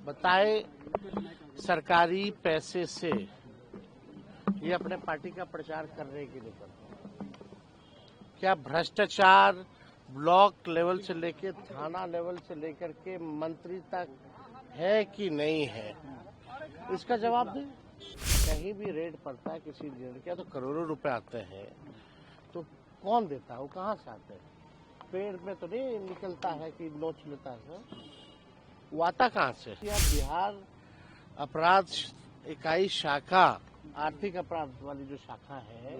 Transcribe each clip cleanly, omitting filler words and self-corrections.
बताए सरकारी पैसे से ये अपने पार्टी का प्रचार कर रहे कि नहीं कर रहे? क्या भ्रष्टाचार ब्लॉक लेवल से लेकर थाना लेवल से लेकर के मंत्री तक है कि नहीं है? इसका जवाब दें। कहीं भी रेड पड़ता है किसी जगह क्या तो करोड़ों रुपए आते हैं, तो कौन देता है? वो कहाँ से आते हैं? पेड़ में तो नहीं निकलता है कि नोच लेता है, वो आता कहाँ से? या बिहार अपराध इकाई शाखा, आर्थिक अपराध वाली जो शाखा है,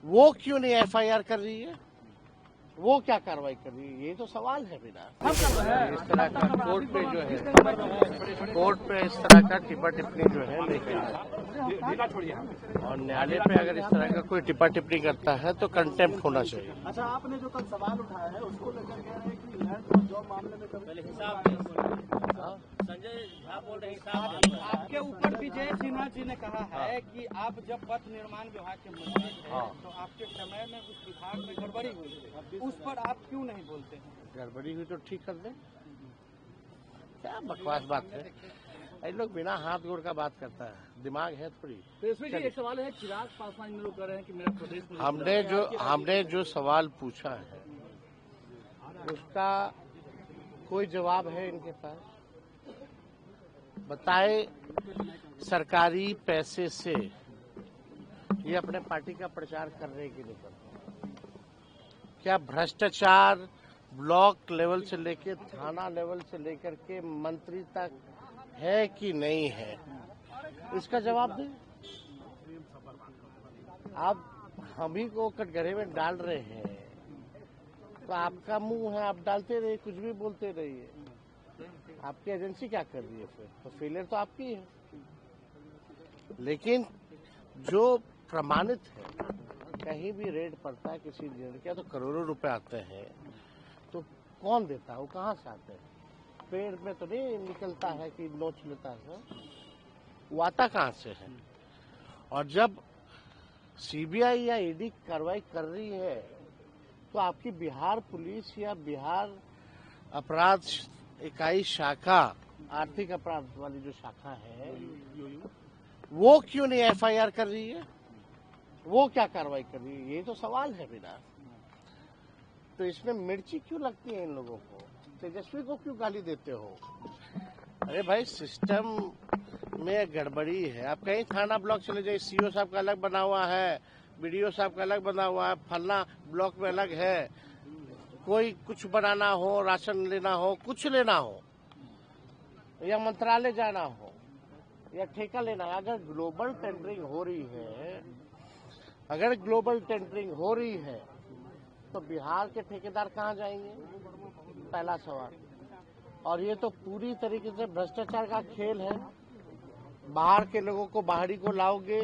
वो क्यों नहीं एफआईआर कर रही है? वो क्या कार्रवाई कर रही है? ये तो सवाल है बिना। इस तरह का कोर्ट पे जो है, कोर्ट पे इस तरह का टिप्पा टिप्पणी जो है लेके और न्यायालय पे अगर इस तरह का कोई टिप्पा टिप्पणी करता है तो कंटेम्प्ट होना चाहिए। अच्छा, आपने जो कल सवाल उठाया है उसको लेकर कह रहे हैं कि लैंड और जॉब मामले में पहले हिसाब संजय झा बोल रहे हैं आपके ऊपर विजय सिन्हा जी ने कहा है कि आप जब पथ निर्माण विभाग के मंत्री थे तो आपके समय में उस विभाग में गड़बड़ी हुई, उस पर आप क्यों नहीं बोलते हैं? गड़बड़ी हुई तो ठीक कर दें। क्या बकवास बात है? ये लोग बिना हाथ गोड़ का बात करता है, दिमाग है थोड़ी। तो इसमें एक सवाल है, चिराग पासवान लोग कह रहे हैं कि मेरा प्रदेश में हमने जो सवाल पूछा है उसका कोई जवाब है इनके पास? बताए सरकारी पैसे से ये अपने पार्टी का प्रचार कर रहे कि नहीं कर रहे? क्या भ्रष्टाचार ब्लॉक लेवल से लेकर थाना लेवल से लेकर के मंत्री तक है कि नहीं है? इसका जवाब दें। आप हम ही को कटघरे में डाल रहे हैं तो आपका मुंह है, आप डालते रहिए, कुछ भी बोलते रहिए। आपकी एजेंसी क्या कर रही है? फिर तो फेलियर तो आपकी है। लेकिन जो प्रमाणित है, कहीं भी रेड पड़ता है किसी जगह क्या तो करोड़ों रुपए आते हैं, तो कौन देता है? वो कहाँ से आते हैं? पेड़ में तो नहीं निकलता है कि नोच लेता है, वो आता कहाँ से है? और जब सीबीआई या ईडी कार्रवाई कर रही है तो आपकी बिहार पुलिस या बिहार अपराध इकाई शाखा, आर्थिक अपराध वाली जो शाखा है, वो क्यों नहीं एफआईआर कर रही है? वो क्या कार्रवाई कर रही है? ये तो सवाल है बिना। तो इसमें मिर्ची क्यों लगती है इन लोगों को? तेजस्वी को क्यों गाली देते हो? अरे भाई, सिस्टम में गड़बड़ी है। आप कहीं थाना ब्लॉक चले जाइए, सीओ साहब का अलग बना हुआ है, बीडीओ साहब का अलग बना हुआ है, फलना ब्लॉक में अलग है। कोई कुछ बनाना हो, राशन लेना हो, कुछ लेना हो, या मंत्रालय जाना हो, या ठेका लेना है, अगर ग्लोबल टेंडरिंग हो रही है, तो बिहार के ठेकेदार कहाँ जाएंगे? पहला सवाल। और ये तो पूरी तरीके से भ्रष्टाचार का खेल है। बाहर के लोगों को, बाहरी को लाओगे,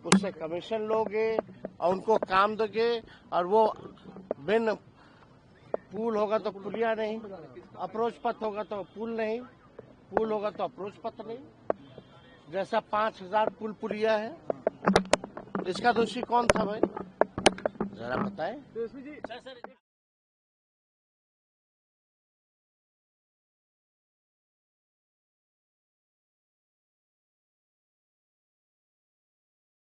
उससे कमीशन लोगे और उनको काम दोगे, और वो बिन पुल होगा तो पुलिया नहीं, अप्रोच पथ होगा तो पुल नहीं, पुल होगा तो अप्रोच पथ नहीं। जैसा 5000 पुल पुलिया है, इसका दोषी कौन था भाई? जरा बताएं।